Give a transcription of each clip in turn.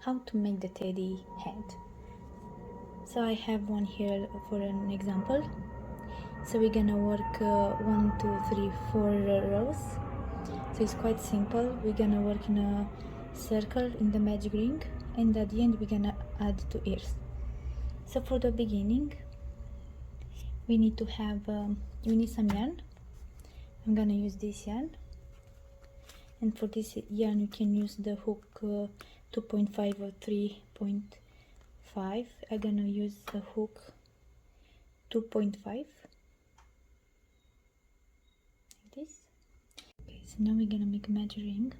how to make the teddy head. So I have one here for an example. So we're gonna work 1, 2, 3, 4 rows. So it's quite simple. We're gonna work in a circle in the magic ring, and at the end we're gonna add 2 ears. So for the beginning we need to have we need some yarn. I'm gonna use this yarn, and for this yarn you can use the hook 2.5 or 3.5. I'm gonna use the hook 2.5 like this. Okay, so now we're gonna make a magic ring.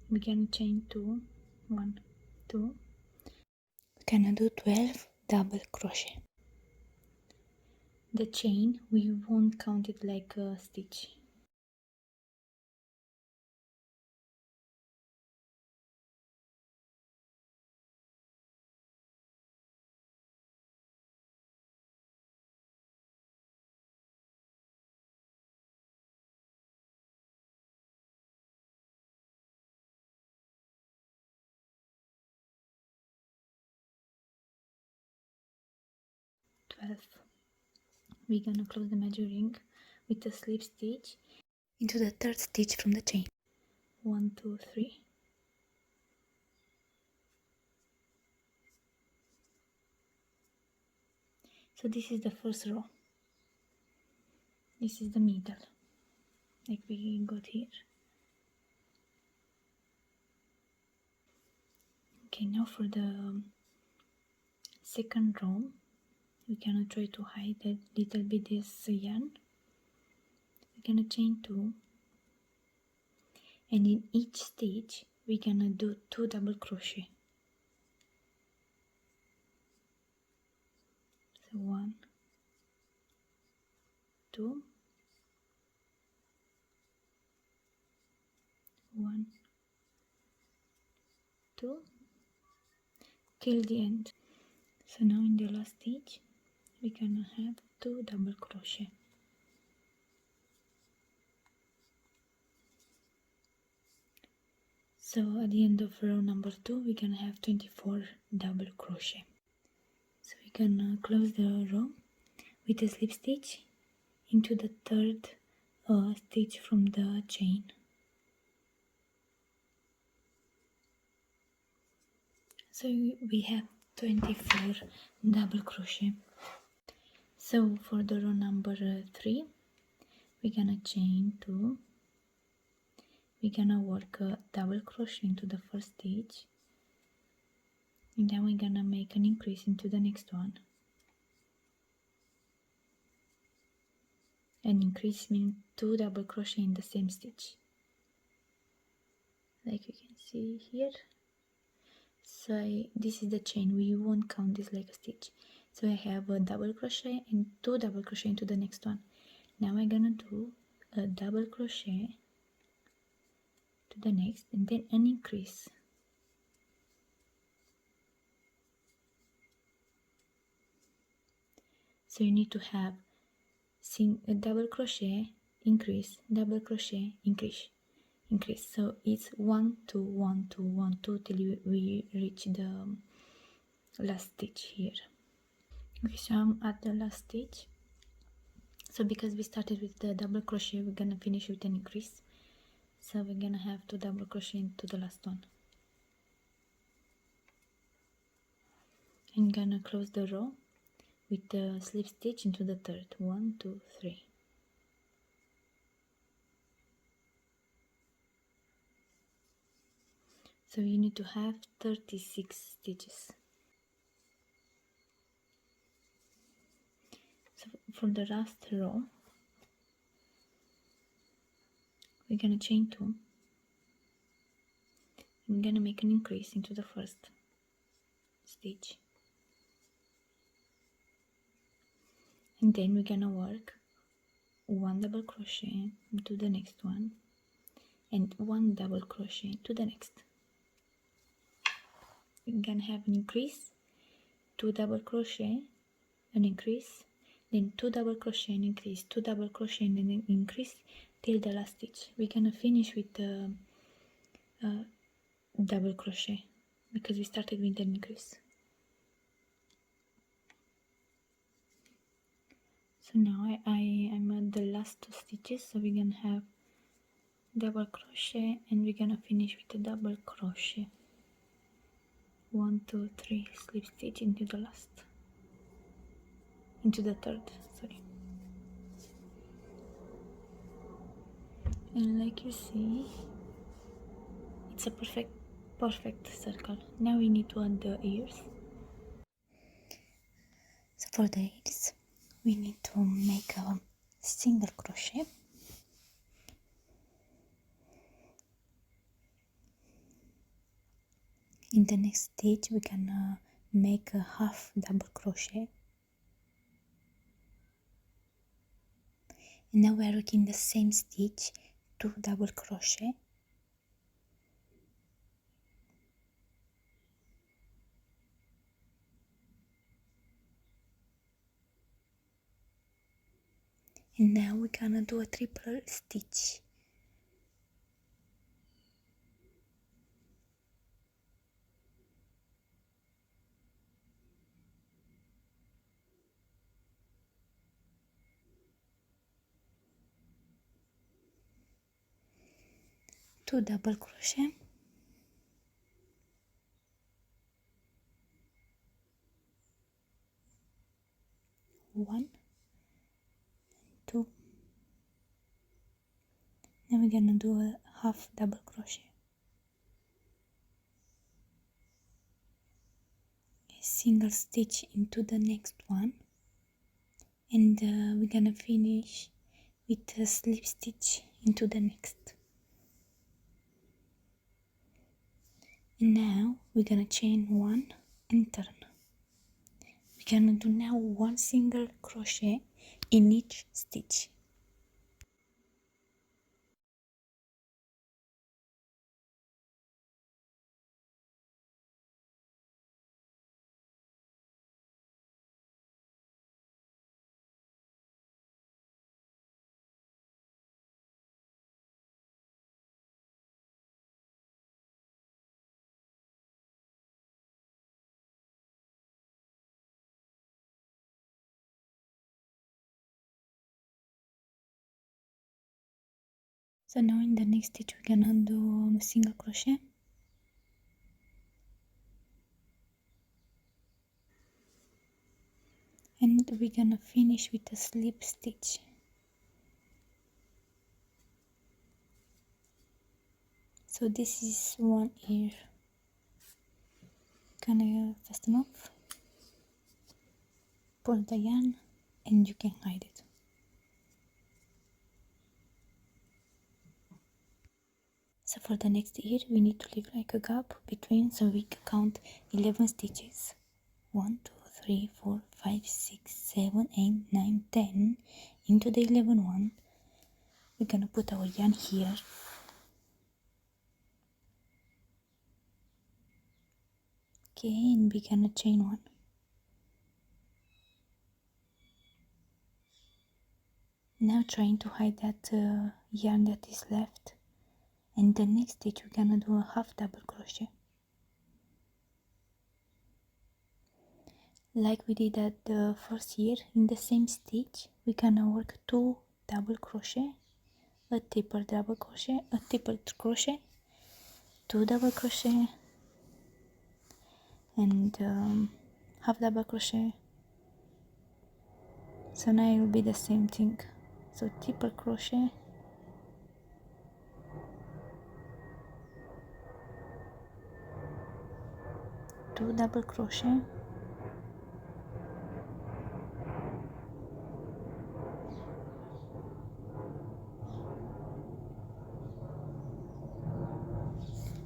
We're gonna chain 2, 1, 2. We're gonna do 12 double crochet. The chain, we won't count it like a stitch. We're gonna close the magic ring with a slip stitch into the third stitch from the chain. 1, 2, 3. So this is the first row. This is the middle, like we got here. Okay, now for the second row, we're gonna try to hide a little bit this yarn. We're gonna chain 2, and in each stitch we're gonna do 2 double crochet. So 1, 2, 1, 2, till the end. So now in the last stitch we're gonna have 2 double crochet. So at the end of row number 2 we're gonna have 24 double crochet. So we're gonna close the row with a slip stitch into the third stitch from the chain. So we have 24 double crochet. So for the row number 3 we're gonna chain 2. We're gonna work a double crochet into the first stitch, and then we're gonna make an increase into the next one. An increase means 2 double crochet in the same stitch, like you can see here. So this is the chain, we won't count this like a stitch. So I have a double crochet and 2 double crochet into the next one. Now I'm gonna do a double crochet to the next, and then an increase. So you need to have a double crochet, increase, double crochet, increase. So it's 1, 2, 1, 2, 1, 2 till we reach the last stitch here. Okay, so I'm at the last stitch. So because we started with the double crochet, we're gonna finish with an increase. So we're gonna have 2 double crochet into the last one. I'm gonna close the row with the slip stitch into the third. 1, 2, 3. So you need to have 36 stitches. So for the last row we're gonna chain 2. I'm gonna make an increase into the first stitch, and then we're gonna work 1 double crochet into the next one and 1 double crochet to the next. We're gonna have an increase, 2 double crochet, an increase, then 2 double crochet, an increase, 2 double crochet, and an increase, till the last stitch. We're gonna finish with double crochet because we started with an increase. So now I'm at the last 2 stitches, so we're gonna have double crochet and we're gonna finish with a double crochet. 1 2 3 slip stitch into the third, sorry. And like you see, it's a perfect circle. Now we need to add the ears. So for the ears we need to make a single crochet. In the next stitch we can make a half double crochet, and now we are working the same stitch, 2 double crochet, and now we're gonna do a triple stitch. Two double crochet, one, two. Now we're gonna do a half double crochet, a single stitch into the next one, and we're gonna finish with a slip stitch into the next. And now we're gonna chain 1 and turn. We're gonna do now 1 single crochet in each stitch. So now in the next stitch we're gonna do a single crochet, and we're gonna finish with a slip stitch. So this is one ear. Gonna fasten off, pull the yarn, and you can hide it. So for the next ear we need to leave like a gap between, so we can count 11 stitches. 1 2 3 4 5 6 7 8 9 10. Into the 11th one we're gonna put our yarn here, okay, and we're gonna chain 1. Now trying to hide that yarn that is left, and the next stitch we're gonna do a half double crochet like we did at the first year. In the same stitch we're gonna work 2 double crochet, a triple double crochet, a triple crochet, 2 double crochet, and half double crochet. So now it will be the same thing, so triple crochet, two double crochet,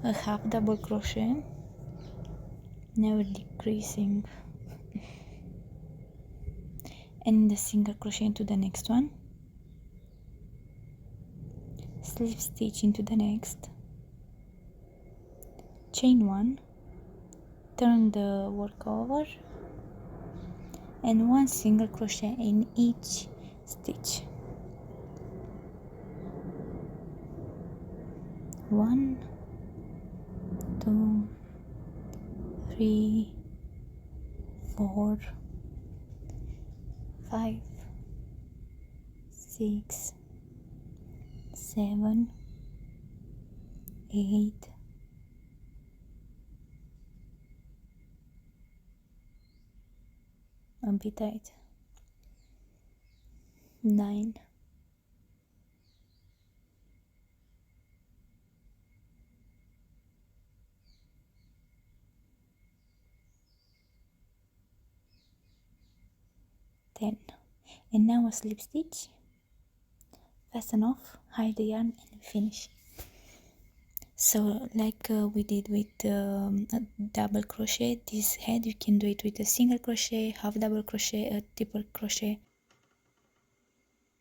a half double crochet, never decreasing, and a single crochet into the next one, slip stitch into the next, chain 1, turn the work over, and 1 single crochet in each stitch. 1 2 3 4 5 6 7 8 a bit tight, 9 10. And now a slip stitch, fasten off, hide the yarn and finish. So like we did with a double crochet, this head you can do it with a single crochet, half double crochet, a triple crochet,